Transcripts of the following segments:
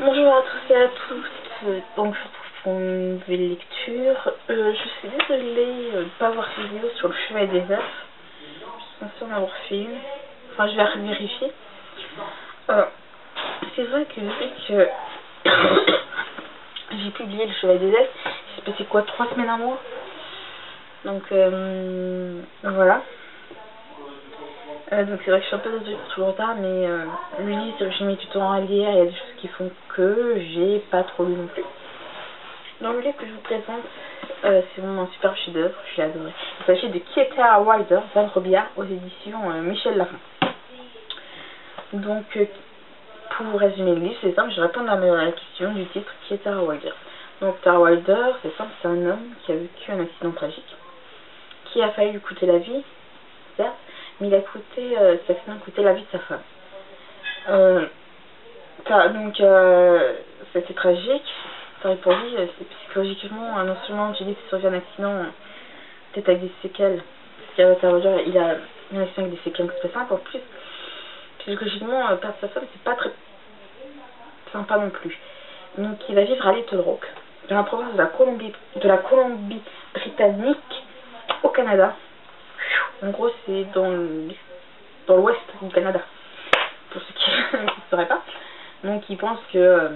Bonjour à tous et à toutes, donc je vous retrouve pour une nouvelle lecture. Je suis désolée de ne pas avoir fait vidéo sur le cheval des œufs. Je suis censée en avoir fait une, enfin je vais vérifier. C'est vrai que depuis que j'ai publié le cheval des œufs, il s'est passé quoi, 3 semaines, un mois. Donc voilà. Donc c'est vrai que je suis un peu désolée pour tout le retard, mais le livre, j'ai mis du temps à lire, il y a des choses qui font que j'ai pas trop lu non plus. Donc le livre que je vous présente, c'est vraiment un super chef-d'œuvre, je l'ai adoré. Il s'agit de Kieta Wilder, d'Anne Robillard, aux éditions Michel Lafon. Donc pour résumer le livre, c'est simple, je réponds à la question du titre Kieta Wilder. Donc Tara Wilder, c'est simple, c'est un homme qui a vécu un accident tragique, qui a failli lui coûter la vie, certes, mais il a coûté, cet accident a coûté la vie de sa femme. Donc c'était tragique, pour lui, c'est psychologiquement, non seulement tu dis que tu surviens un accident, peut-être avec des séquelles, parce qu'il il a un accident avec des séquelles très simples, en plus, psychologiquement, perdre sa femme, c'est pas très sympa non plus. Donc il va vivre à Little Rock, dans la province de la Colombie-Britannique, au Canada. En gros, c'est dans l'ouest du Canada, pour ceux qui ne sauraient pas. Donc, il pense que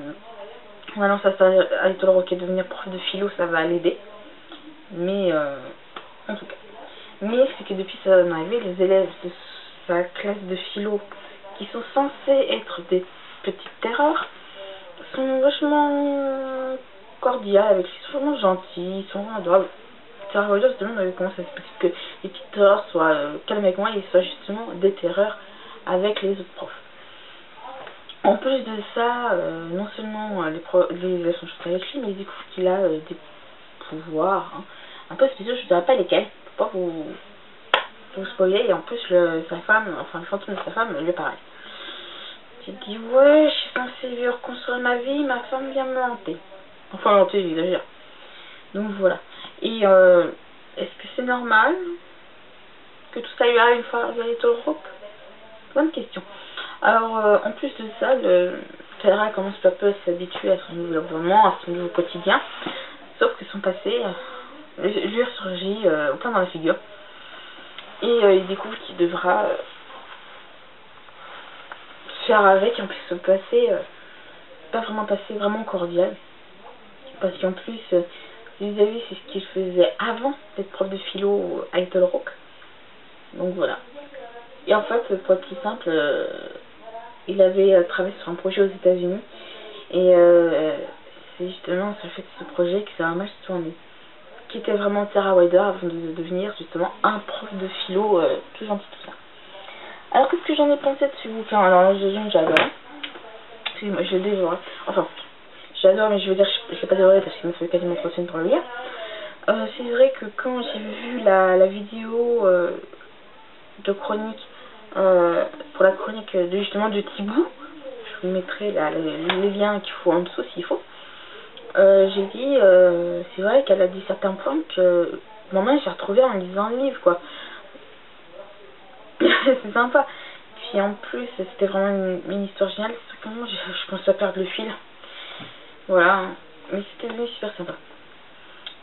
en allant s'installer à Little Rock et devenir prof de philo, ça va l'aider. Mais, en tout cas. Mais c'est que depuis sa arrivée, les élèves de sa classe de philo, qui sont censés être des petites terreurs, sont vachement cordiales avec lui, ils sont vraiment gentils, ils sont vraiment adorables. Tara Wilder se demande comment ça se passe que les petites terreurs soient calmes avec moi et soient justement des terreurs avec les autres profs. En plus de ça, non seulement les élèves sont chauds avec lui, mais ils découvrent qu'il a des pouvoirs un peu spéciaux, je ne dirais pas lesquels, pour pas vous spoiler, et en plus sa femme, enfin le fantôme de sa femme, lui pareil. Il dit ouais, je suis censé reconstruire ma vie, ma femme vient me hanter. Enfin hanter, j'exagère. Donc voilà. Et est-ce que c'est normal que tout ça lui arrive une fois arrivé à Little Rock? Bonne question. Alors, en plus de ça, Tara commence peu à peu à s'habituer à son nouvel environnement, à son nouveau quotidien. Sauf que son passé lui ressurgit au plein dans la figure. Et il découvre qu'il devra se faire avec, en plus ce passé, pas vraiment un passé vraiment cordial. Parce qu'en plus, vis-à-vis, c'est ce qu'il faisait avant d'être prof de philo à Little Rock. Donc voilà. Et en fait, pour être plus simple, il avait travaillé sur un projet aux États-Unis. Et c'est justement sur le fait de ce projet que ça a mal tourné. Qui était vraiment Tara Wilder avant de devenir justement un prof de philo tout gentil, tout ça. Alors, qu'est-ce que j'en ai pensé de ce bouquin? Alors là, j'adore. Excusez-moi, je l'ai dévoré. Enfin, j'adore, mais je veux dire, je ne l'ai pas dévoré parce qu'il me fait quasiment 3 semaines pour le lire. C'est vrai que quand j'ai vu la vidéo de chronique, pour la chronique justement de Thibou, je vous mettrai les liens qu'il faut en dessous s'il faut. J'ai dit, c'est vrai qu'elle a dit certains points que moi-même j'ai retrouvé en lisant le livre, quoi. C'est sympa. Puis en plus, c'était vraiment une histoire géniale. C'est vraiment, je pensais à perdre le fil. Voilà. Mais c'était devenu super sympa.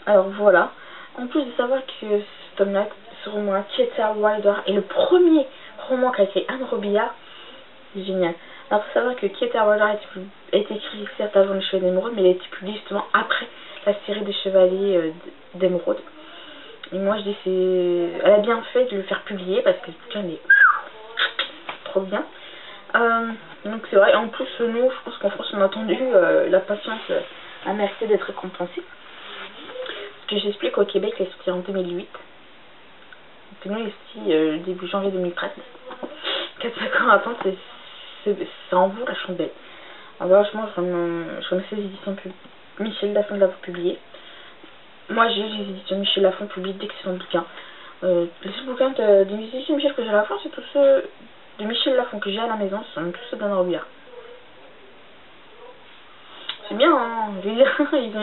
Alors voilà. En plus de savoir que cet homme-là, ce roman-là, Kieta Wilder, est le premier roman qu'a écrit Anne Robillard. C'est génial. Alors, faut savoir que Kieta Wilder a été écrit certes avant le Chevalier d'Émeraude, mais il a été publié justement après la série des Chevaliers d'Émeraude. Et moi, je dis, elle a bien fait de le faire publier parce que le bouquin est trop bien. Donc, c'est vrai. En plus, nous, je pense qu'en France, on a attendu la patience a mérité d'être récompensée. Parce que j'explique qu'au Québec, il est sorti en 2008. Et nous, il est sorti début janvier 2013. 4-5 ans à attendre, ça en vaut la chandelle. Alors franchement, je remercie les éditions Michel Lafon de l'avoir publié. Moi, j'ai eu les éditions Michel Lafon publient d'excellents bouquins. Les seuls bouquins des éditions Michel que j'ai à la fin, c'est tous ceux de Michel Lafon que j'ai à la maison, ce sont tous ceux d'Anne Robillard. C'est bien, hein, je veux dire, ils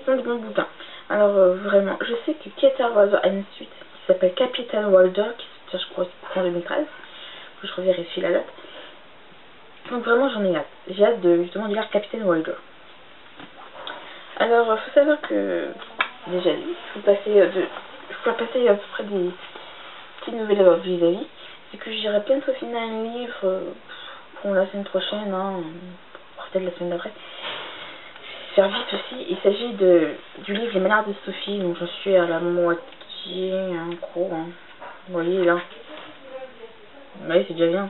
ont des bons bouquins. Alors vraiment, je sais que Kieta Wilder a une suite qui s'appelle Capitaine Wilder, qui se tient, je crois, en 2013. Je revérifie la date. Donc vraiment j'en ai hâte. J'ai hâte de justement de lire Captain Walker. Alors faut savoir que déjà je vais passer à peu près des petites nouvelles vis-à-vis. C'est que j'irai bientôt finir un livre pour la semaine prochaine, hein, peut-être la semaine d'après. Faire vite aussi. Il s'agit du livre Les Malheurs de Sophie, donc j'en suis à la moitié, en gros. Hein. Vous voyez là. Oui, c'est déjà bien.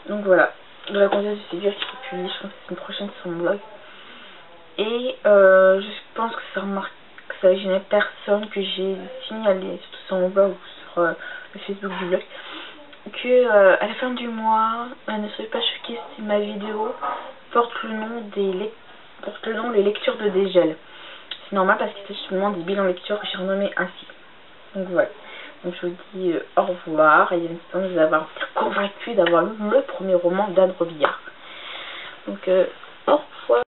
Donc voilà. De la Comtesse de Ségur qui sera publiée, je pense que c'est une prochaine sur mon blog. Et je pense que ça va gêner personne que j'ai signalé, surtout sur mon blog ou sur le Facebook du blog, que à la fin du mois, ne soyez pas choqués si ma vidéo porte le nom les lectures de Dégel. C'est normal parce qu'il s'agit seulement des bilans lecture que j'ai renommé ainsi. Donc voilà. Donc je vous dis au revoir et il me semble vous avoir convaincu d'avoir lu le premier roman d'Anne Robillard. Donc au revoir.